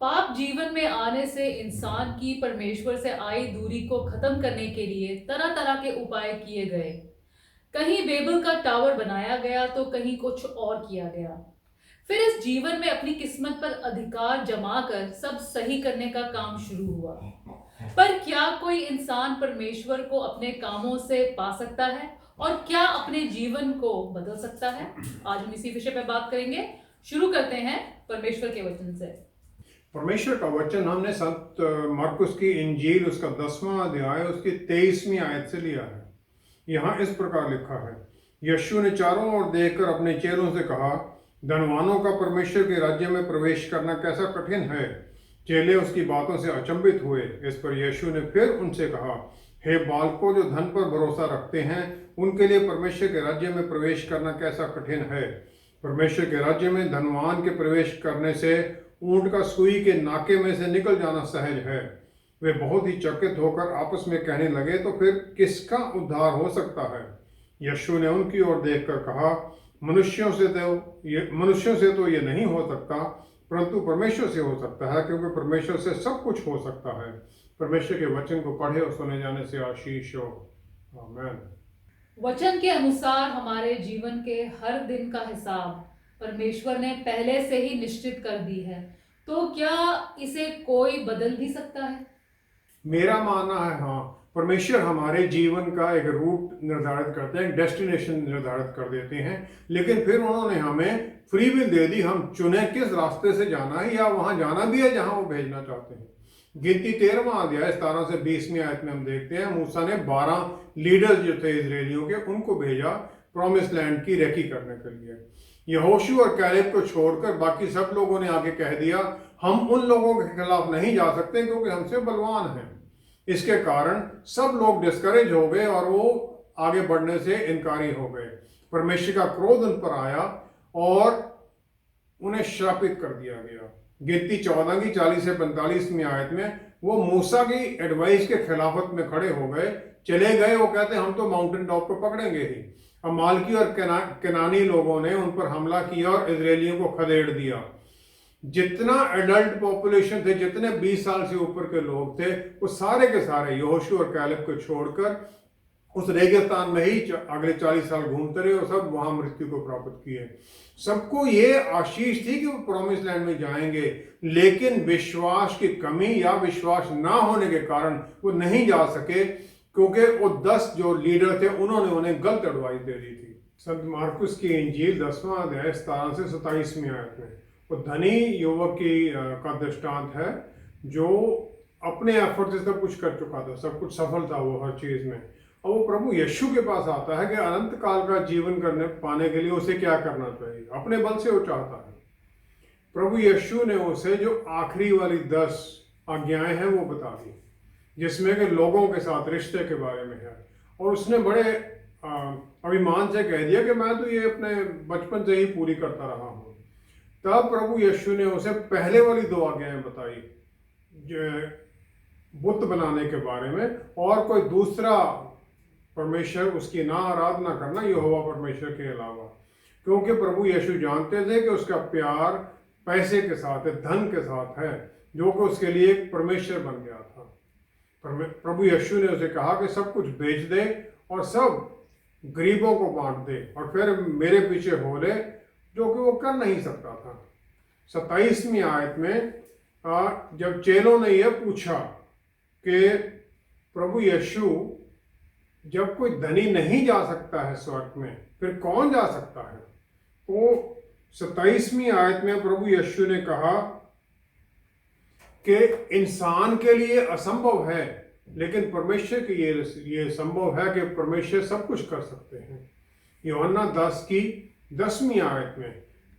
पाप जीवन में आने से इंसान की परमेश्वर से आई दूरी को खत्म करने के लिए तरह तरह के उपाय किए गए। कहीं बेबल का टावर बनाया गया तो कहीं कुछ और किया गया। फिर इस जीवन में अपनी किस्मत पर अधिकार जमा कर सब सही करने का काम शुरू हुआ। पर क्या कोई इंसान परमेश्वर को अपने कामों से पा सकता है और क्या अपने जीवन को बदल सकता है? आज हम इसी विषय पर बात करेंगे। शुरू करते हैं परमेश्वर के वचन से। परमेश्वर का वचन हमने संत मरकुस की इंजील उसका 10वां अध्याय उसकी 23वीं आयत से लिया है। यहाँ इस प्रकार लिखा है, यीशु ने चारों ओर देखकर अपने चेलों से कहा, धनवानों का परमेश्वर के राज्य में प्रवेश करना कैसा कठिन है। चेले उसकी बातों से अचंभित हुए। इस पर यीशु ने फिर उनसे कहा, हे बालकों, जो धन पर भरोसा रखते हैं उनके लिए परमेश्वर के राज्य में प्रवेश करना कैसा कठिन है। परमेश्वर के राज्य में धनवान के प्रवेश करने से ऊंट का सुई के नाके में से निकल जाना सहज है। वे बहुत ही चकित होकर आपस में कहने लगे, तो फिर किसका उद्धार हो सकता है। यीशु ने उनकी ओर देखकर कहा, मनुष्यों से तो ये नहीं हो सकता, परंतु परमेश्वर से हो सकता है, क्योंकि परमेश्वर से सब कुछ हो सकता है। परमेश्वर के वचन को पढ़े और सुने जाने से आशीष हो। आमीन। वचन के अनुसार हमारे जीवन के हर दिन का हिसाब परमेश्वर ने पहले से ही निश्चित कर दी है, तो क्या इसे कोई बदल भी सकता है? मेरा मानना है हाँ, परमेश्वर हमारे जीवन का एक रूट निर्धारित करते हैं, डेस्टिनेशन निर्धारित कर देते हैं, लेकिन फिर उन्होंने हमें फ्री विल दे दी, हम चुने किस रास्ते से जाना है या वहां जाना भी है जहां वो भेजना चाहते हैं। गिनती 13वां अध्याय 17 से 20वीं आयत में हम देखते हैं, मूसा ने 12 लीडर्स जो थे इजरायलियों के, उनको भेजा प्रॉमिस लैंड की रेकी करने के लिए। यहोशू और कैलेब को छोड़कर बाकी सब लोगों ने आगे कह दिया, हम उन लोगों के खिलाफ नहीं जा सकते क्योंकि हमसे बलवान हैं। इसके कारण सब लोग डिस्करेज हो गए और वो आगे बढ़ने से इनकारी हो गए। परमेश्वर का क्रोध उन पर आया और उन्हें श्रापित कर दिया गया। गिनती 14 की 40 से 45वीं आयत में वो मूसा की एडवाइस के खिलाफत में खड़े हो गए, चले गए। वो कहते हम तो माउंटेन टॉप पर पकड़ेंगे ही। अमालकी और केनानी लोगों ने उन पर हमला किया और इजरायलियों को खदेड़ दिया। जितना एडल्ट पॉपुलेशन थे, जितने 20 साल से ऊपर के लोग थे, वो सारे के सारे यहोशू और कैलेब को छोड़कर उस रेगिस्तान में ही अगले 40 साल घूमते रहे और सब वहां मृत्यु को प्राप्त किए। सबको ये आशीष थी कि वो प्रॉमिस लैंड में जाएंगे, लेकिन विश्वास की कमी या विश्वास ना होने के कारण वो नहीं जा सके, क्योंकि वो 10 जो लीडर थे उन्होंने उन्हें गलत एडवाइस दे दी थी। संत मार्कुस की इंजील 10वां अध्याय 17 से 27वीं आयत में वो धनी युवक का दृष्टांत है जो अपने एफर्ट से सब कुछ कर चुका था, सब कुछ सफल था वो हर चीज में। और वो प्रभु यीशु के पास आता है कि अनंत काल का जीवन पाने के लिए उसे क्या करना चाहिए। अपने बल से वो चाहता है। प्रभु यीशु ने उसे जो आखिरी वाली 10 आज्ञाएं हैं वो बता दी, जिसमें कि लोगों के साथ रिश्ते के बारे में है। और उसने बड़े अभिमान से कह दिया कि मैं तो ये अपने बचपन से ही पूरी करता रहा हूँ। तब प्रभु यीशु ने उसे पहले वाली 2 आज्ञाएं बताई, बुत बनाने के बारे में और कोई दूसरा परमेश्वर उसकी ना आराधना करना यहोवा परमेश्वर के अलावा, क्योंकि प्रभु यीशु जानते थे कि उसका प्यार पैसे के साथ है, धन के साथ है, जो कि उसके लिए एक परमेश्वर बन गया था। प्रभु यीशु ने उसे कहा कि सब कुछ बेच दे और सब गरीबों को बांट दे और फिर मेरे पीछे हो ले, जो कि वो कर नहीं सकता था। 27वीं आयत में जब चेलों ने यह पूछा कि प्रभु यीशु, जब कोई धनी नहीं जा सकता है स्वर्ग में, फिर कौन जा सकता है। तो 27वीं आयत में प्रभु यीशु ने कहा कि इंसान के लिए असंभव है, लेकिन परमेश्वर के लिए संभव है कि परमेश्वर सब कुछ कर सकते हैं। यूहन्ना 10 की 10वीं आयत में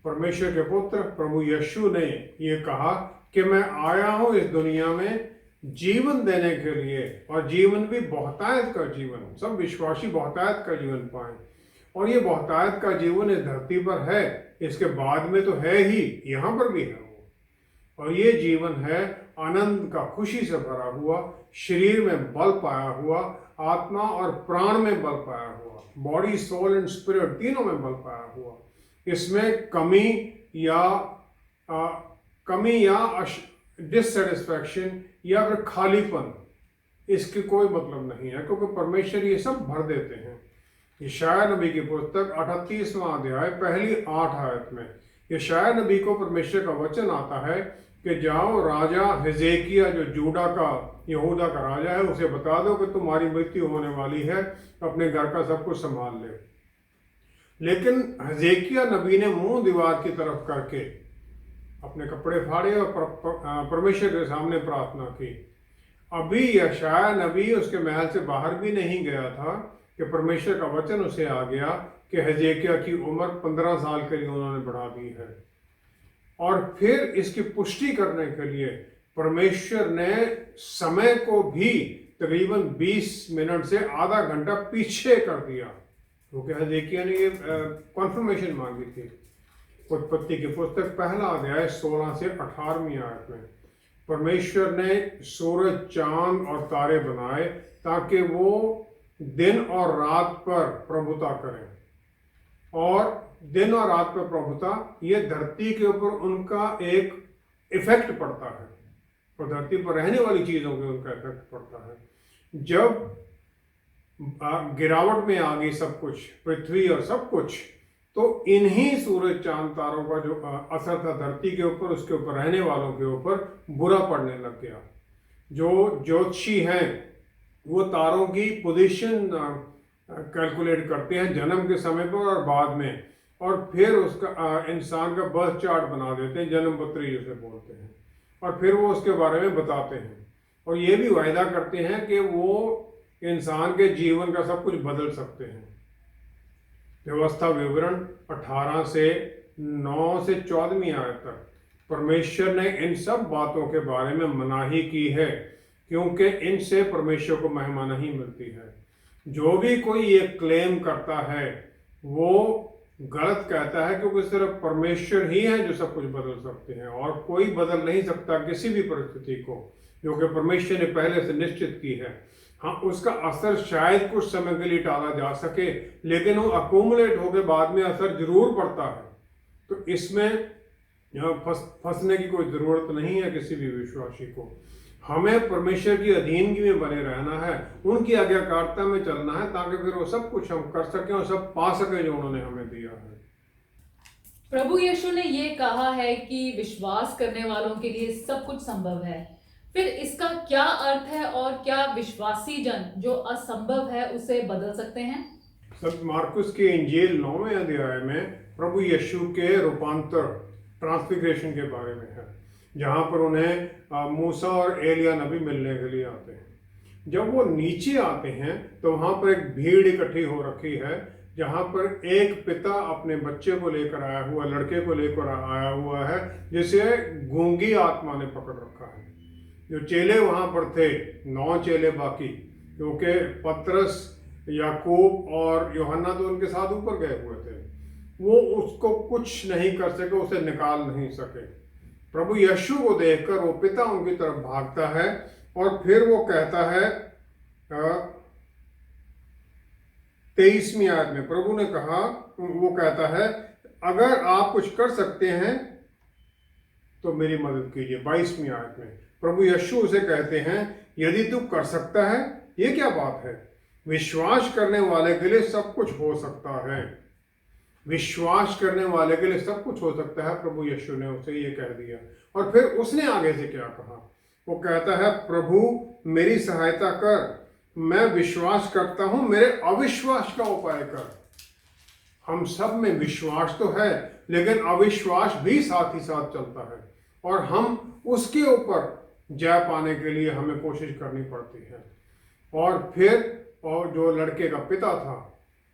परमेश्वर के पुत्र प्रभु यीशु ने ये कहा कि मैं आया हूं इस दुनिया में जीवन देने के लिए, और जीवन भी बहुतायत का जीवन, सब विश्वासी बहुतायत का जीवन पाए। और ये बहुतायत का जीवन इस धरती पर है, इसके बाद में तो है ही, यहाँ पर भी है वो। और ये जीवन है आनंद का, खुशी से भरा हुआ, शरीर में बल पाया हुआ, आत्मा और प्राण में बल पाया हुआ, बॉडी सोल एंड स्पिरिट तीनों में बल पाया हुआ। इसमें कमी या डिससेटिस्फैक्शन या फिर खालीपन, इसके कोई मतलब नहीं है, क्योंकि परमेश्वर ये सब भर देते हैं। यशायाह नबी की पुस्तक 38वां अध्याय पहली 8 आयत में यशायाह नबी को परमेश्वर का वचन आता है कि जाओ, राजा हिजकिय्याह जो जूडा का यहूदा का राजा है, उसे बता दो कि तुम्हारी मृत्यु होने वाली है, अपने घर का सब कुछ संभाल ले। लेकिन हिजकिय्याह नबी ने मुंह दीवार की तरफ करके अपने कपड़े फाड़े और परमेश्वर के सामने प्रार्थना की। अभी यशायाह नबी उसके महल से बाहर भी नहीं गया था कि परमेश्वर का वचन उसे आ गया कि हिजकिय्याह की उम्र 15 साल के लिए उन्होंने बढ़ा दी है। और फिर इसकी पुष्टि करने के लिए परमेश्वर ने समय को भी तकरीबन 20 मिनट से आधा घंटा पीछे कर दिया, क्योंकि हिजकिय्याह ने ये कॉन्फर्मेशन मांगी थी। उत्पत्ति की पुस्तक पहला अध्याय 16 से 18वीं आयत में परमेश्वर ने सूरज, चांद और तारे बनाए ताकि वो दिन और रात पर प्रभुता करें। और दिन और रात पर प्रभुता, ये धरती के ऊपर उनका एक इफेक्ट पड़ता है, और धरती पर रहने वाली चीजों के उनका इफेक्ट पड़ता है। जब गिरावट में आ गई सब कुछ, पृथ्वी और सब कुछ, तो इन्हीं सूरज, चांद, तारों का जो असर था धरती के ऊपर, उसके ऊपर रहने वालों के ऊपर बुरा पड़ने लग गया। जो ज्योतिषी हैं वो तारों की पोजीशन कैलकुलेट करते हैं जन्म के समय पर और बाद में, और फिर उसका इंसान का बर्थ चार्ट बना देते हैं, जन्म पत्री जिसे बोलते हैं, और फिर वो उसके बारे में बताते हैं, और ये भी वायदा करते हैं कि वो इंसान के जीवन का सब कुछ बदल सकते हैं। व्यवस्था विवरण 18 से 9 से 14वीं आयत तक परमेश्वर ने इन सब बातों के बारे में मनाही की है, क्योंकि इनसे परमेश्वर को महिमा नहीं मिलती है। जो भी कोई ये क्लेम करता है वो गलत कहता है, क्योंकि सिर्फ परमेश्वर ही है जो सब कुछ बदल सकते हैं, और कोई बदल नहीं सकता किसी भी परिस्थिति को, जो कि परमेश्वर ने पहले से निश्चित की है। हाँ, उसका असर शायद कुछ समय के लिए टाला जा सके, लेकिन वो अकोमुलेट होकर बाद में असर जरूर पड़ता है। तो इसमें यहाँ फंसने की कोई ज़रूरत नहीं है किसी भी विश्वासी को। हमें परमेश्वर की अधीनगी में बने रहना है, उनकी आज्ञाकारिता में चलना है, ताकि फिर वो सब कुछ हम कर सकें और सब पा सकें जो उन्होंने हमें दिया है। प्रभु यीशु ने ये कहा है कि विश्वास करने वालों के लिए सब कुछ संभव है। फिर इसका क्या अर्थ है, और क्या विश्वासी जन जो असंभव है उसे बदल सकते हैं? संत मार्कुस के इंजील 9वें अध्याय में प्रभु यीशु के रूपांतर, ट्रांसफिगरेशन के बारे में है, जहाँ पर उन्हें मूसा और एलिया नबी मिलने के लिए आते हैं। जब वो नीचे आते हैं तो वहाँ पर एक भीड़ इकट्ठी हो रखी है, जहाँ पर एक पिता अपने बच्चे को लेकर आया हुआ, लड़के को लेकर आया हुआ है, जिसे गूंगी आत्मा ने पकड़ रखा है। जो चेले वहाँ पर थे, 9 चेले बाकी, क्योंकि पतरस, याकूब और यूहन्ना तो उनके साथ ऊपर गए हुए थे, वो उसको कुछ नहीं कर सके, उसे निकाल नहीं सके। प्रभु यीशु को देखकर वो पिता उनकी तरफ भागता है, और फिर वो कहता है 23वीं आयत में प्रभु ने कहा, वो कहता है, अगर आप कुछ कर सकते हैं तो मेरी मदद कीजिए। 22वीं आयत में प्रभु यीशु उसे कहते हैं, यदि तू कर सकता है, ये क्या बात है? विश्वास करने वाले के लिए सब कुछ हो सकता है। विश्वास करने वाले के लिए सब कुछ हो सकता है, प्रभु यीशु ने उसे ये कह दिया। और फिर उसने आगे से क्या कहा? वो कहता है, प्रभु मेरी सहायता कर, मैं विश्वास करता हूं, मेरे अविश्वास का उपाय कर। हम सब में विश्वास तो है, लेकिन अविश्वास भी साथ ही साथ चलता है, और हम उसके ऊपर जय पाने के लिए हमें कोशिश करनी पड़ती है। और फिर और जो लड़के का पिता था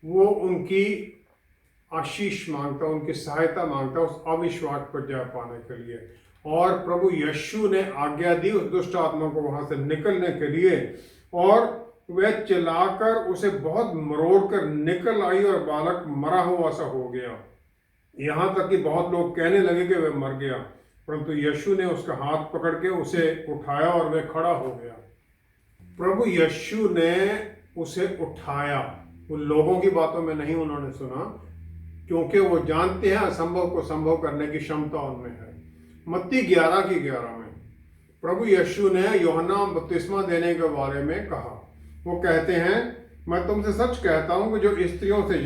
वो उनकी आशीष मांगता, उनकी सहायता मांगता उस अविश्वास पर जय पाने के लिए, और प्रभु यीशु ने आज्ञा दी उस दुष्ट आत्मा को वहां से निकलने के लिए, और वह चिल्लाकर उसे बहुत मरोड़ कर निकल आई और बालक मरा हुआ सा हो गया। यहाँ तक कि बहुत लोग कहने लगे कि वह मर गया, परंतु यीशु ने उसका हाथ पकड़ के उसे उठाया और वह खड़ा हो गया। प्रभु यीशु ने उसे उठाया, उन लोगों की बातों में नहीं उन्होंने सुना, क्योंकि वो जानते हैं असंभव को संभव करने की क्षमता उनमें है। मत्ती 11 की 11 में प्रभु यीशु ने यूहन्ना बपतिस्मा देने के बारे में कहा। वो कहते हैं, मैं तुमसे सच कहता हूं कि जो स्त्रियों से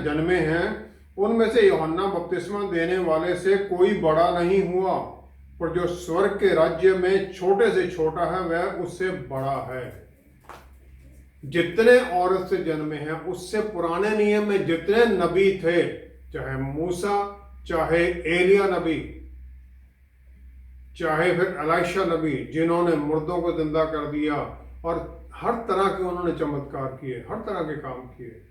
जन्मे हैं उनमें से यूहन्ना बपतिस्मा देने वाले से कोई बड़ा नहीं हुआ, पर जो स्वर्ग के राज्य में छोटे से छोटा है वह उससे बड़ा है। जितने औरत से जन्मे हैं उससे पुराने नियम में जितने नबी थे, चाहे मूसा, चाहे एलिया नबी, चाहे फिर एलीशा नबी, जिन्होंने मुर्दों को जिंदा कर दिया और हर तरह के उन्होंने चमत्कार किए, हर तरह के काम किए,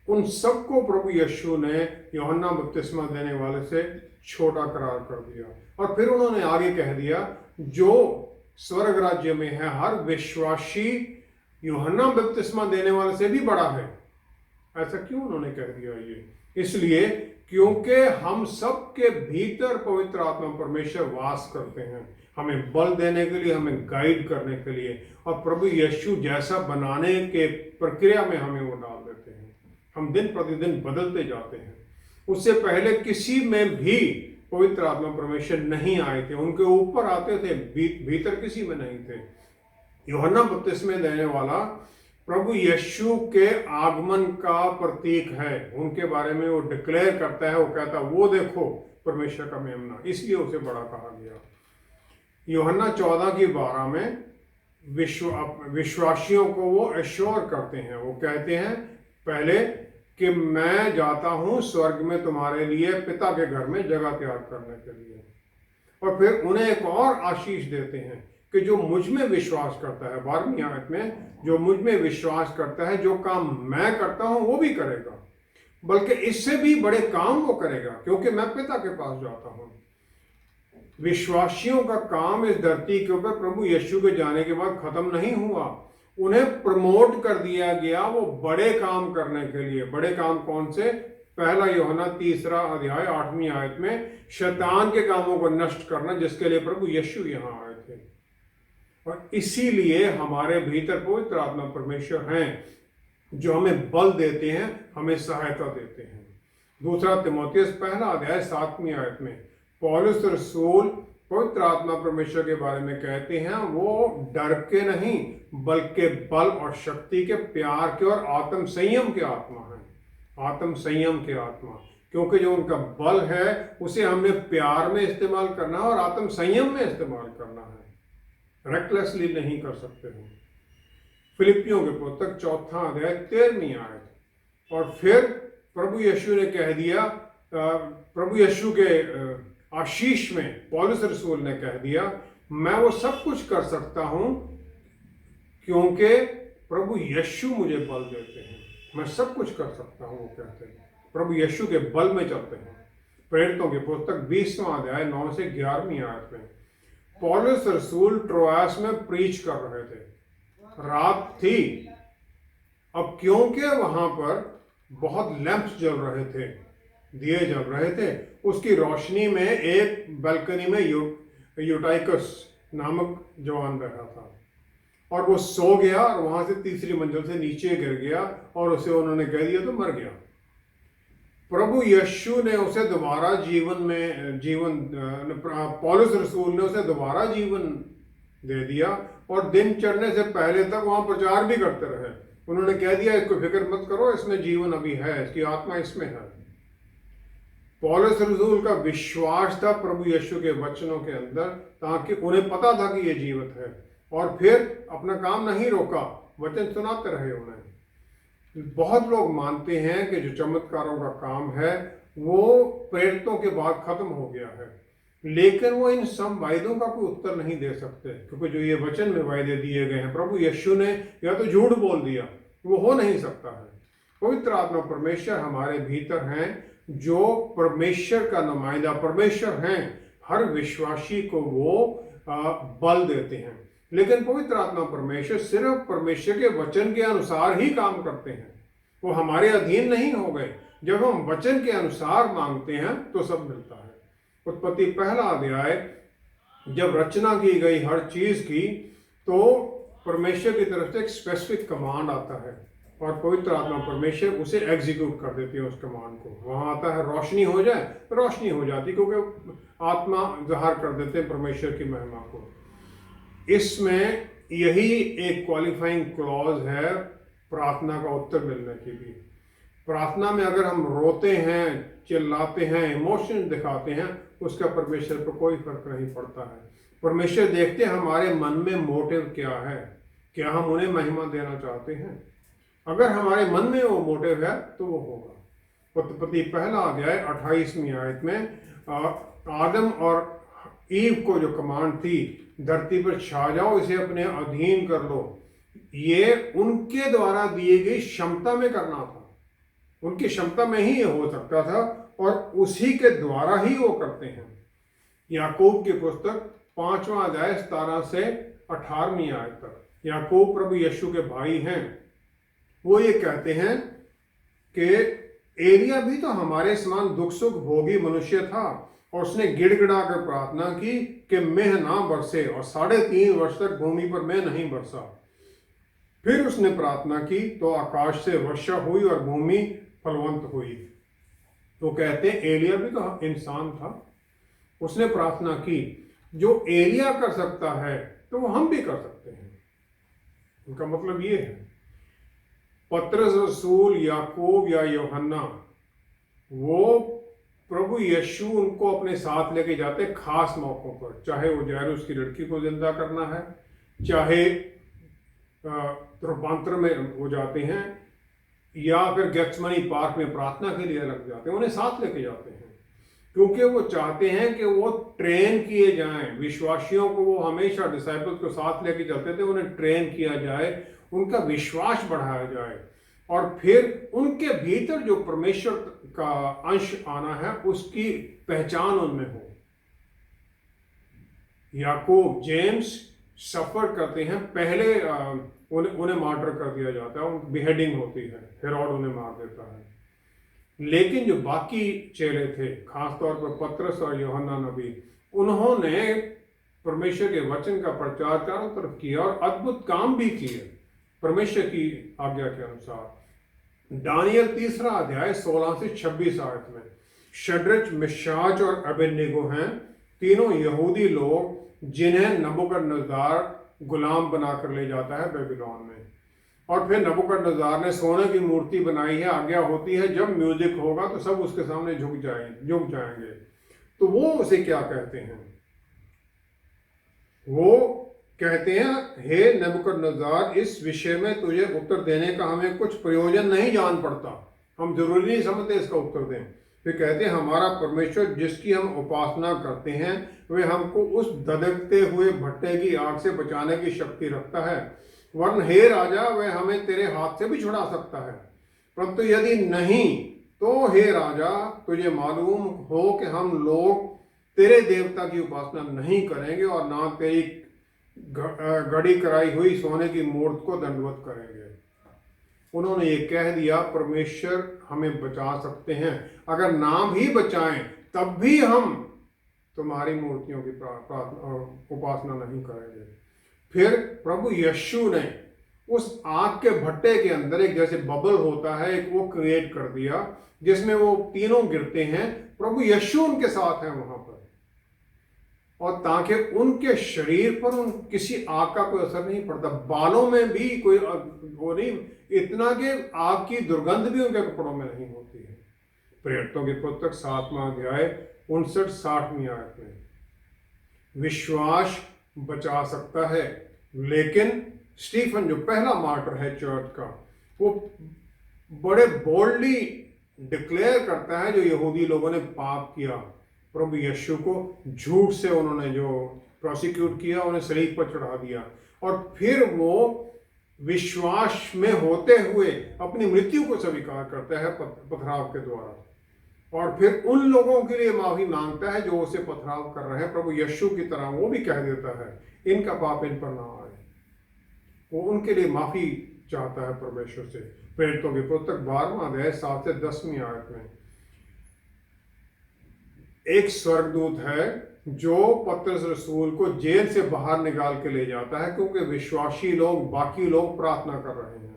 उन सबको प्रभु यीशु ने यूहन्ना बपतिस्मा देने वाले से छोटा करार कर दिया। और फिर उन्होंने आगे कह दिया, जो स्वर्ग राज्य में है हर विश्वासी यूहन्ना बपतिस्मा देने वाले से भी बड़ा है। ऐसा क्यों उन्होंने कह दिया? ये इसलिए क्योंकि हम सब के भीतर पवित्र आत्मा परमेश्वर वास करते हैं, हमें बल देने के लिए, हमें गाइड करने के लिए, और प्रभु यीशु जैसा बनाने के प्रक्रिया में हमें वो डाल देते हैं। हम दिन प्रतिदिन बदलते जाते हैं। उससे पहले किसी में भी पवित्र आत्मा परमेश्वर नहीं आए थे, उनके ऊपर आते थे, भीतर किसी में नहीं थे। यूहन्ना बपतिस्मा देने वाला प्रभु यीशु के आगमन का प्रतीक है। उनके बारे में वो डिक्लेयर करता है, वो कहता है, वो देखो परमेश्वर का मेमना, इसलिए उसे बड़ा कहा गया। यूहन्ना 14:12 में विश्वासियों को वो एश्योर करते हैं, वो कहते हैं पहले कि मैं जाता हूं स्वर्ग में तुम्हारे लिए पिता के घर में जगह तैयार करने के लिए। और फिर उन्हें एक और आशीष देते हैं कि जो मुझ में विश्वास करता है, 12वीं आयत में, जो मुझ में विश्वास करता है, जो काम मैं करता हूं वो भी करेगा, बल्कि इससे भी बड़े काम वो करेगा, क्योंकि मैं पिता के पास जाता हूं। विश्वासियों का काम इस धरती के ऊपर प्रभु यीशु के जाने के बाद खत्म नहीं हुआ, उन्हें प्रमोट कर दिया गया वो बड़े काम करने के लिए। बड़े काम कौन से? पहला यूहन्ना 3:8 आयत में, शैतान के कामों को नष्ट करना, जिसके लिए प्रभु यीशु यहां आए थे। और इसीलिए हमारे भीतर पवित्र आत्मा परमेश्वर हैं जो हमें बल देते हैं, हमें सहायता देते हैं। दूसरा तिमोथियस 1:7 आयत में पौलुस रसूल पवित्र आत्मा परमेश्वर के बारे में कहते हैं, वो डर के नहीं बल्कि बल और शक्ति के, प्यार के और आत्म संयम के आत्मा है। आत्म संयम के आत्मा, क्योंकि जो उनका बल है उसे हमने प्यार में इस्तेमाल करना है और आत्म संयम में इस्तेमाल करना है, रेकलेसली नहीं कर सकते हो। फिलिपियों के पुस्तक 4:13 आयत। और फिर प्रभु यीशु ने कह दिया, प्रभु यीशु के आशीष में पौलुस रसूल ने कह दिया, मैं वो सब कुछ कर सकता हूं क्योंकि प्रभु यीशु मुझे बल देते हैं। मैं सब कुछ कर सकता हूं, वो कहते हैं, प्रभु यीशु के बल में चलते हैं। प्रेरितों की पुस्तक 20:9-11 आयत में पौलुस रसूल ट्रोआस में प्रीच कर रहे थे, रात थी। अब क्योंकि वहां पर बहुत लैंप्स जल रहे थे, दिए जल रहे थे, उसकी रोशनी में एक बालकनी में यूटाइकस नामक जवान बैठा था और वो सो गया और वहां से तीसरी मंजिल से नीचे गिर गया और उसे उन्होंने कह दिया तो मर गया। प्रभु यीशु ने उसे दोबारा पौलुस रसूल ने उसे दोबारा जीवन दे दिया और दिन चढ़ने से पहले तक वहां प्रचार भी करते रहे। उन्होंने कह दिया, इसको फिक्र मत करो, इसमें जीवन अभी है, इसकी आत्मा इसमें है। पौलुस रसूल का विश्वास था प्रभु यीशु के वचनों के अंदर, ताकि उन्हें पता था कि ये जीवित है, और फिर अपना काम नहीं रोका, वचन सुनाते रहे उन्हें। बहुत लोग मानते हैं कि जो चमत्कारों का काम है वो प्रेरितों के बाद खत्म हो गया है, लेकिन वो इन सब वायदों का कोई उत्तर नहीं दे सकते, क्योंकि जो ये वचन में वायदे दिए गए हैं, प्रभु यीशु ने या तो झूठ बोल दिया, वो हो नहीं सकता है। पवित्र आत्मा परमेश्वर हमारे भीतर हैं, जो परमेश्वर का नुमाइंदा परमेश्वर हैं, हर विश्वासी को वो बल देते हैं। लेकिन पवित्र आत्मा परमेश्वर सिर्फ परमेश्वर के वचन के अनुसार ही काम करते हैं, वो हमारे अधीन नहीं हो गए। जब हम वचन के अनुसार मांगते हैं तो सब मिलता है। उत्पत्ति 1 जब रचना की गई हर चीज की, तो परमेश्वर की तरफ से एक स्पेसिफिक कमांड आता है और पवित्र आत्मा परमेश्वर उसे एग्जीक्यूट कर देती है उस कमांड को। वहां आता है रोशनी हो जाए, रोशनी हो जाती, क्योंकि आत्मा ज़ाहिर कर देते हैं परमेश्वर की महिमा को। इसमें यही एक क्वालिफाइंग क्लॉज है प्रार्थना का उत्तर मिलने के लिए। प्रार्थना में अगर हम रोते हैं, चिल्लाते हैं, इमोशन दिखाते हैं, उसका परमेश्वर पर कोई फर्क नहीं पड़ता है। परमेश्वर देखते हैं हमारे मन में मोटिव क्या है, क्या हम उन्हें महिमा देना चाहते हैं। अगर हमारे मन में वो मोटिव है तो वो होगा। उत्पत्ति पहला अध्याय 28वीं आयत में आदम और ईव को जो कमांड थी, धरती पर छा जाओ, इसे अपने अधीन कर लो, ये उनके द्वारा दी गई क्षमता में करना था। उनकी क्षमता में ही ये हो सकता था और उसी के द्वारा ही वो करते हैं। याकूब की पुस्तक 5वां अध्याय 17 से 18वीं आयत तक, याकूब प्रभु यीशु के भाई हैं, वो ये कहते हैं कि एलिया भी तो हमारे समान दुख सुख भोगी मनुष्य था और उसने गिड़गिड़ा कर प्रार्थना की कि मेह ना बरसे, और 3.5 वर्ष तक भूमि पर मेह नहीं बरसा। फिर उसने प्रार्थना की तो आकाश से वर्षा हुई और भूमि फलवंत हुई। तो कहते हैं एलिया भी तो इंसान था, उसने प्रार्थना की। जो एलिया कर सकता है तो वो हम भी कर सकते हैं। उनका मतलब ये है। पतरस रसूल, याकूब या यूहन्ना, वो प्रभु यीशु उनको अपने साथ लेके जाते खास मौकों पर, चाहे वो जायरूस की लड़की को जिंदा करना है, चाहे रूपांतर में वो जाते हैं, या फिर गेत्समनी पार्क में प्रार्थना के लिए लग जाते हैं, उन्हें साथ लेके जाते हैं, क्योंकि वो चाहते हैं कि वो ट्रेन किए जाएं। विश्वासियों को वो हमेशा डिसाइपल्स को साथ लेके चलते थे, उन्हें ट्रेन किया जाए, उनका विश्वास बढ़ाया जाए, और फिर उनके भीतर जो परमेश्वर का अंश आना है उसकी पहचान उनमें हो। याकूब, जेम्स सफर करते हैं, पहले उन्हें मार्टर कर दिया जाता है, बिहेडिंग होती है, हेरोड उन्हें मार देता है। लेकिन जो बाकी चेले थे, खासतौर पर पतरस और यूहन्ना नबी, उन्होंने परमेश्वर के वचन का प्रचार चारों तरफ किया और अद्भुत काम भी किए परमेश्वर की आज्ञा के अनुसार। दानियल 3रा अध्याय 16 से 26 आयत में शद्रक, मिशाक और अबेदनगो हैं, तीनों यहूदी लोग जिन्हें नबूकदनेस्सर गुलाम बनाकर ले जाता है बेबीलोन में। और फिर नबूकदनेस्सर ने सोने की मूर्ति बनाई है। आज्ञा होती है जब म्यूजिक होगा तो सब उसके सामने झुक जाएंगे। तो वो उसे क्या कहते हैं? वो कहते हैं, हे नबूकदनेस्सर, इस विषय में तुझे उत्तर देने का हमें कुछ प्रयोजन नहीं जान पड़ता, हम जरूरी नहीं समझते इसका उत्तर दें। फिर कहते हैं, हमारा परमेश्वर जिसकी हम उपासना करते हैं वे हमको उस धधकते हुए भट्टे की आग से बचाने की शक्ति रखता है, वरन हे राजा, वह हमें तेरे हाथ से भी छुड़ा सकता है। परंतु यदि नहीं तो हे राजा, तुझे मालूम हो कि हम लोग तेरे देवता की उपासना नहीं करेंगे और ना तेरी गढ़ी कराई हुई सोने की मूर्ति को दंडवत करेंगे। उन्होंने ये कह दिया, परमेश्वर हमें बचा सकते हैं, अगर ना भी बचाएं तब भी हम तुम्हारी मूर्तियों की उपासना नहीं करेंगे। फिर प्रभु यीशु ने उस आग के भट्टे के अंदर एक जैसे बबल होता है, एक वो क्रिएट कर दिया जिसमें वो तीनों गिरते हैं। प्रभु यीशु उनके साथ हैं वहां पर, और ताकि उनके शरीर पर किसी आग का कोई असर नहीं पड़ता, बालों में भी कोई वो नहीं, इतना कि आग की दुर्गंध भी उनके कपड़ों में नहीं होती है। प्रेरितों की पुस्तक 7वां अध्याय 59-60वीं आयत में, विश्वास बचा सकता है, लेकिन स्टीफन जो पहला मार्टर है चर्च का, वो बड़े बोल्डली डिक्लेयर करता है जो यहूदी लोगों ने पाप किया, प्रभु यीशु को झूठ से उन्होंने जो प्रोसिक्यूट किया, उन्हें सलीब पर चढ़ा दिया, और फिर वो विश्वास में होते हुए अपनी मृत्यु को स्वीकार करता है पथराव के द्वारा, और फिर उन लोगों के लिए माफी मांगता है जो उसे पथराव कर रहे हैं। प्रभु यीशु की तरह वो भी कह देता है, इनका पाप इन पर ना आए। वो उनके लिए माफी चाहता है परमेश्वर से। प्रेरितों की पुस्तक 12वां अध्याय 7 से 10वीं आयत में एक स्वर्गदूत है जो पतरस रसूल को जेल से बाहर निकाल के ले जाता है, क्योंकि विश्वासी लोग, बाकी लोग प्रार्थना कर रहे हैं।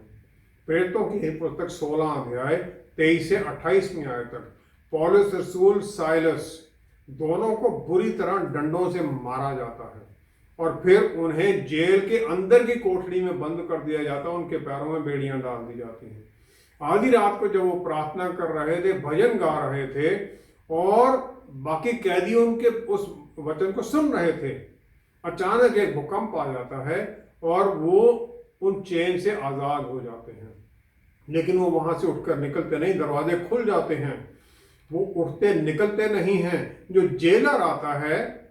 प्रेरितों की पुस्तक 16 अध्याय 23 से 28वीं आयत तक पौलुस रसूल, साइलस दोनों को बुरी तरह डंडों से मारा जाता है, और फिर उन्हें जेल के अंदर की कोठरी में बंद कर दिया जाता, उनके पैरों में बेड़ियां डाल दी जाती हैं। आधी रात को जब वो प्रार्थना कर रहे थे, भजन गा रहे थे और बाकी कैदियों उनके उस वचन को सुन रहे थे, अचानक एक भूकंप आ जाता है और वो उन चेन से आजाद हो जाते हैं। लेकिन वो वहां से उठकर निकलते नहीं, दरवाजे खुल जाते हैं, वो उठते निकलते नहीं हैं। जो जेलर आता है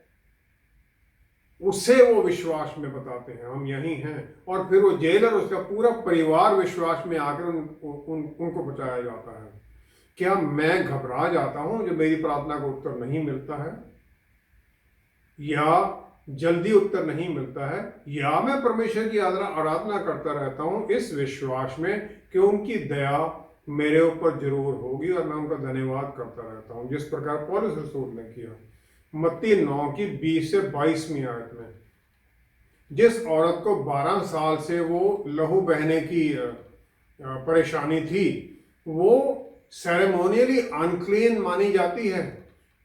उससे वो विश्वास में बताते हैं हम यही हैं, और फिर वो जेलर उसका पूरा परिवार विश्वास में आकर उनको बचाया जाता है। क्या मैं घबरा जाता हूं जब मेरी प्रार्थना का उत्तर नहीं मिलता है, या जल्दी उत्तर नहीं मिलता है, या मैं परमेश्वर की आराधना करता रहता हूं इस विश्वास में कि उनकी दया मेरे ऊपर जरूर होगी और मैं उनका धन्यवाद करता रहता हूं, जिस प्रकार पौलुस रसूल ने किया। मत्ती 9 की 20 से 22वीं आयत में, जिस औरत को 12 साल से वो लहू बहने की परेशानी थी, वो सेरेमोनियली अनक्लीन मानी जाती है,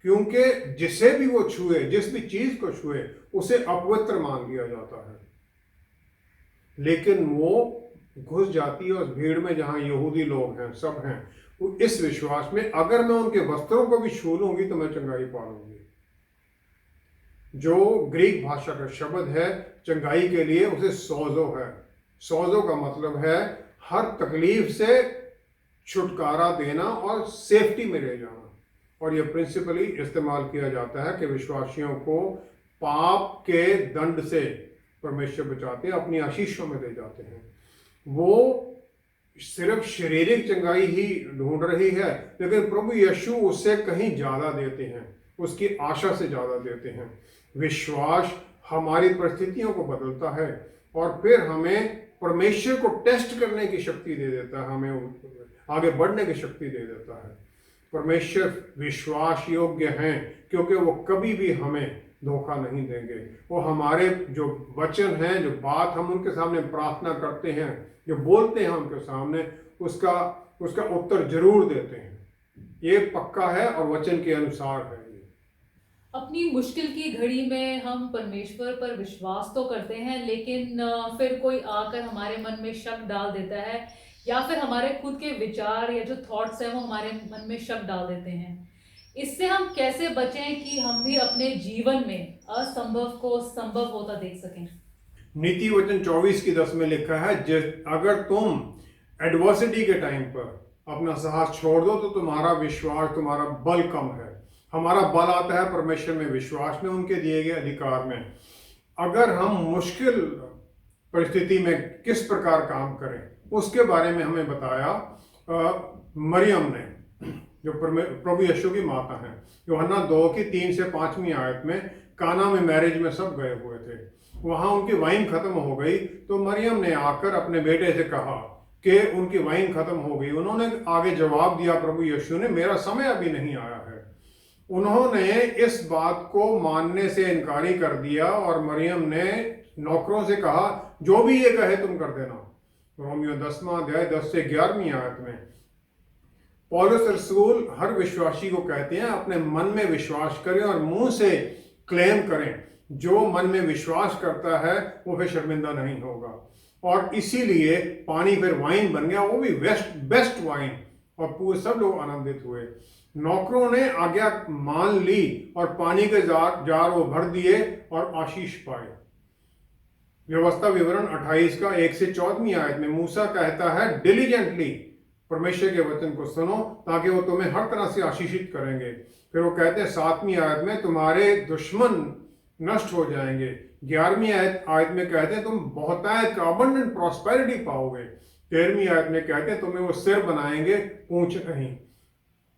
क्योंकि जिसे भी वो छुए, जिस भी चीज को छुए, उसे अपवित्र मान लिया जाता है। लेकिन वो घुस जाती है उस भीड़ में जहां यहूदी लोग हैं, सब हैं, इस विश्वास में अगर मैं उनके वस्त्रों को भी छू लूंगी तो मैं चंगाई पा लूंगी। जो ग्रीक भाषा का शब्द है चंगाई के लिए, उसे सोजो है। सोजो का मतलब है हर तकलीफ से छुटकारा देना और सेफ्टी में ले जाना, और यह प्रिंसिपली इस्तेमाल किया जाता है कि विश्वासियों को पाप के दंड से परमेश्वर बचाते हैं, अपनी आशीषों में ले जाते हैं। वो सिर्फ शारीरिक चंगाई ही ढूंढ रही है, लेकिन प्रभु यीशु उससे कहीं ज्यादा देते हैं, उसकी आशा से ज्यादा देते हैं। विश्वास हमारी परिस्थितियों को बदलता है और फिर हमें परमेश्वर को टेस्ट करने की शक्ति दे देता है, हमें आगे बढ़ने की शक्ति दे देता है। परमेश्वर विश्वास योग्य हैं क्योंकि वो कभी भी हमें धोखा नहीं देंगे। वो हमारे जो वचन हैं, जो बात हम उनके सामने प्रार्थना करते हैं, जो बोलते हैं उनके सामने, उसका उत्तर जरूर देते हैं। ये पक्का है और वचन के अनुसार है। अपनी मुश्किल की घड़ी में हम परमेश्वर पर विश्वास तो करते हैं, लेकिन फिर कोई आकर हमारे मन में शक डाल देता है, या फिर हमारे खुद के विचार या जो थॉट्स हैं वो हमारे मन में शक डाल देते हैं। इससे हम कैसे बचें कि हम भी अपने जीवन में असंभव को संभव होता देख सकें? नीति वचन 24:10 में लिखा है, अगर तुम एडवर्सिटी के टाइम पर अपना साहस छोड़ दो तो तुम्हारा विश्वास, तुम्हारा बल कम है। हमारा बल आता है परमेश्वर में विश्वास में, उनके दिए गए अधिकार में। अगर हम मुश्किल परिस्थिति में किस प्रकार काम करें उसके बारे में हमें बताया मरियम ने, जो प्रभु यीशु की माता हैं। यूहन्ना 2 की 3 से 5वीं आयत में काना में मैरिज में सब गए हुए थे, वहां उनकी वाइन खत्म हो गई तो मरियम ने आकर अपने बेटे से कहा कि उनकी वाइन खत्म हो गई। उन्होंने आगे जवाब दिया प्रभु यीशु ने, मेरा समय अभी नहीं आया है। उन्होंने इस बात को मानने से इनकारी कर दिया और मरियम ने नौकरों से कहा, जो भी ये कहे तुम कर देना। रोमियो 10वां अध्याय 10 से 11वीं आयत में पौलुस रसूल हर विश्वासी को कहते हैं, अपने मन में विश्वास करें और मुंह से क्लेम करें। जो मन में विश्वास करता है वो फिर शर्मिंदा नहीं होगा। और इसीलिए पानी फिर वाइन बन गया, वो भी बेस्ट वाइन, और पूरे सब लोग आनंदित हुए। नौकरों ने आज्ञा मान ली और पानी के जार वो भर दिए और आशीष पाए। व्यवस्था विवरण 28 का 1 से 14वीं आयत में मूसा कहता है, डिलीजेंटली परमेश्वर के वचन को सुनो ताकि वो तुम्हें हर तरह से आशीषित करेंगे। फिर वो कहते हैं 7वीं आयत में, तुम्हारे दुश्मन नष्ट हो जाएंगे। 11वीं आयत में कहते हैं, तुम बहुतायत का अबंडेंट प्रॉस्पेरिटी पाओगे। 13वीं आयत में कहते हैं, तुम्हें वो सिर बनाएंगे, पूंछ नहीं।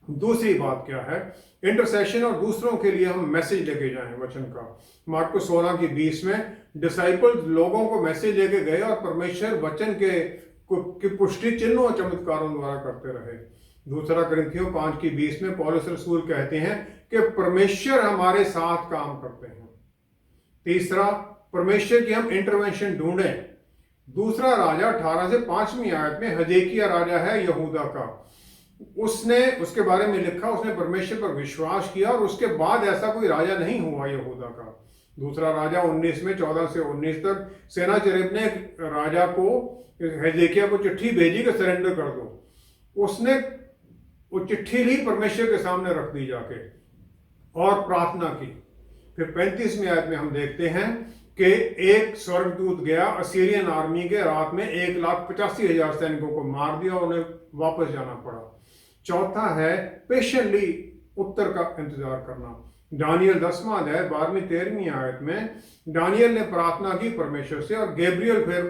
दूसरी बात क्या है, इंटरसेशन और दूसरों के लिए हम मैसेज लेके जाएं वचन का। मार्कुस 16 की 20 में डिसाइपल लोगों को मैसेज लेके गए और परमेश्वर वचन की पुष्टि चिन्हों और चमत्कारों द्वारा करते रहे। दूसरा कुरिन्थियों 5 की 20 में पौलुस रसूल कहते हैं कि परमेश्वर हमारे साथ काम करते हैं। तीसरा, परमेश्वर की हम इंटरवेंशन ढूंढें। दूसरा राजा 18 से 5वीं आयत में हजेकिया राजा है यहूदा का, उसके बारे में लिखा, उसने परमेश्वर पर विश्वास किया और उसके बाद ऐसा कोई राजा नहीं हुआ यहूदा का। दूसरा राजा 19 में 14 से 19 तक सेनाचरिब ने राजा को, हेजेकिया को चिट्ठी भेजी कि सरेंडर कर दो। उसने वो चिट्ठी ली, परमेश्वर के सामने रख दी जाके और प्रार्थना की। फिर 35वीं आयत में हम देखते हैं कि एक स्वर्गदूत गया असीरियन आर्मी के, रात में 1,85,000 सैनिकों को मार दिया और उन्हें वापस जाना पड़ा। चौथा है पेशेंटली उत्तर का इंतजार करना। दानियल 10वां अध्याय 12वीं-13वीं आयत में दानियल ने प्रार्थना की परमेश्वर से, और गैब्रियल फिर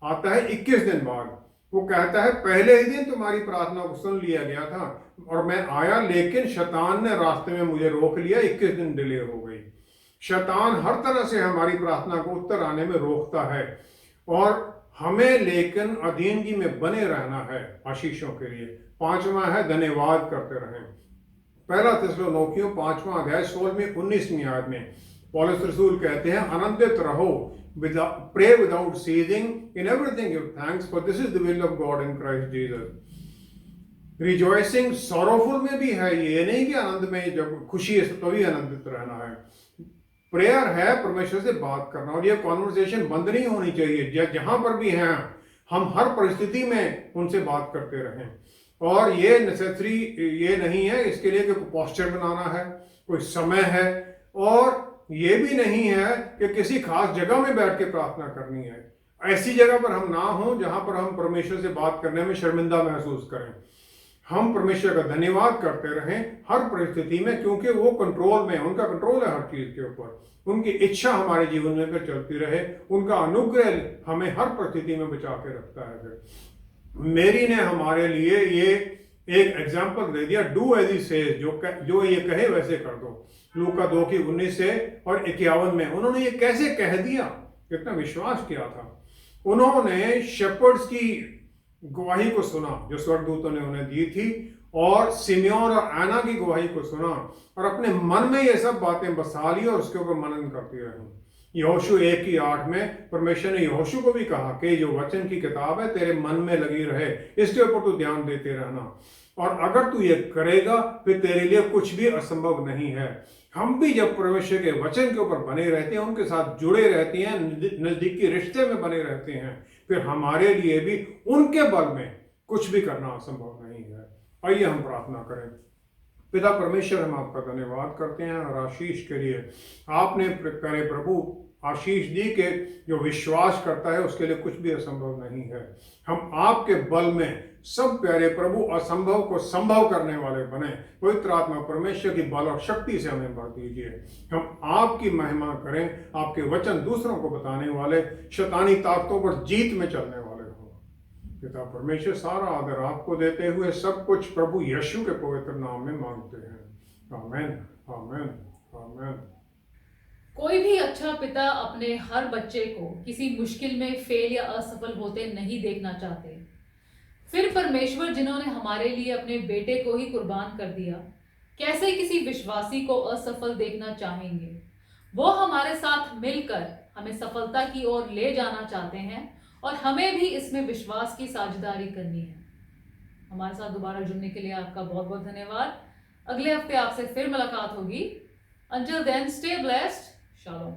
आता है 21 दिन बाद। वो कहता है पहले ही दिन तुम्हारी प्रार्थना को सुन लिया गया था और मैं आया, लेकिन शैतान ने रास्ते में मुझे रोक लिया, 21 दिन डिले हो गई। शैतान हर तरह से हमारी प्रार्थना को उत्तर आने में रोकता है, और हमें लेकिन अधीनगी में बने रहना है आशीषों के लिए। 5वां है धन्यवाद करते रहें। पहला थिस्सलुनीकियों 5वां अध्याय 16वीं-19वीं आयत में पौलुस रसूल कहते हैं आनंदित रहो, pray without ceasing, in everything give thanks, for this is the will of God in Christ Jesus. Rejoicing sorrowful में भी है, ये नहीं कि आनंद में जब खुशी है तभी आनंदित रहना है। प्रेयर है परमेश्वर से बात करना, और ये कॉन्वर्सेशन बंद नहीं होनी चाहिए। जहां पर भी हैं हम हर परिस्थिति में उनसे बात करते रहें, और ये नेसेसरी ये नहीं है इसके लिए कि कोई पोस्चर बनाना है, कोई समय है, और ये भी नहीं है कि किसी खास जगह में बैठ के प्रार्थना करनी है। ऐसी जगह पर हम ना हो जहां पर हम परमेश्वर से बात करने में शर्मिंदा महसूस करें। हम परमेश्वर का धन्यवाद करते रहें हर परिस्थिति में, क्योंकि वो कंट्रोल में, उनका कंट्रोल है हर चीज के ऊपर। उनकी इच्छा हमारे जीवन में फिर चलती रहे, उनका अनुग्रह हमें हर परिस्थिति में बचा के रखता है। फिर मेरी ने हमारे लिए ये एक एग्जाम्पल दे दिया, डू एज ही सेज, जो ये कहे वैसे कर दो। लूका 2:19 से और 51 में उन्होंने ये कैसे कह दिया, कितना विश्वास किया था। उन्होंने शेपर्ड्स की गवाही को सुना जो स्वर्गदूतों ने उन्हें दी थी, और सिमियोन और आना की गवाही को सुना, और अपने मन में ये सब बातें बसा ली और उसके ऊपर मनन करती रही। यहोशू 1:8 में परमेश्वर ने यहोशू को भी कहा कि जो वचन की किताब है तेरे मन में लगी रहे, इसके ऊपर तू ध्यान देते रहना, और अगर तू ये करेगा फिर तेरे लिए कुछ भी असंभव नहीं है। हम भी जब परमेश्वर के वचन के ऊपर बने रहते हैं, उनके साथ जुड़े रहते हैं, नजदीकी रिश्ते में बने रहते हैं, फिर हमारे लिए भी उनके बल में कुछ भी करना असंभव नहीं है। आइए हम प्रार्थना करें। पिता परमेश्वर, हम आपका धन्यवाद करते हैं और आशीष के लिए आपने प्यारे प्रभु आशीष दी कि जो विश्वास करता है उसके लिए कुछ भी असंभव नहीं है। हम आपके बल में सब प्यारे प्रभु असंभव को संभव करने वाले बने। पवित्र आत्मा परमेश्वर की बल और शक्ति से हमें भर दीजिए। हम आपकी महिमा करें, आपके वचन दूसरों को बताने वाले, शैतानी ताकतों पर जीत में चलने वाले हों। पिता परमेश्वर, सारा आदर आपको देते हुए सब कुछ प्रभु यीशु के पवित्र नाम में मांगते हैं। आमीन, आमीन, आमीन। कोई भी अच्छा पिता अपने हर बच्चे को किसी मुश्किल में फेल या असफल होते नहीं देखना चाहते। फिर परमेश्वर जिन्होंने हमारे लिए अपने बेटे को ही कुर्बान कर दिया, कैसे किसी विश्वासी को असफल देखना चाहेंगे। वो हमारे साथ मिलकर हमें सफलता की ओर ले जाना चाहते हैं, और हमें भी इसमें विश्वास की साझेदारी करनी है। हमारे साथ दोबारा जुड़ने के लिए आपका बहुत बहुत धन्यवाद। अगले हफ्ते आपसे फिर मुलाकात होगी। Until then, stay blessed. Shalom.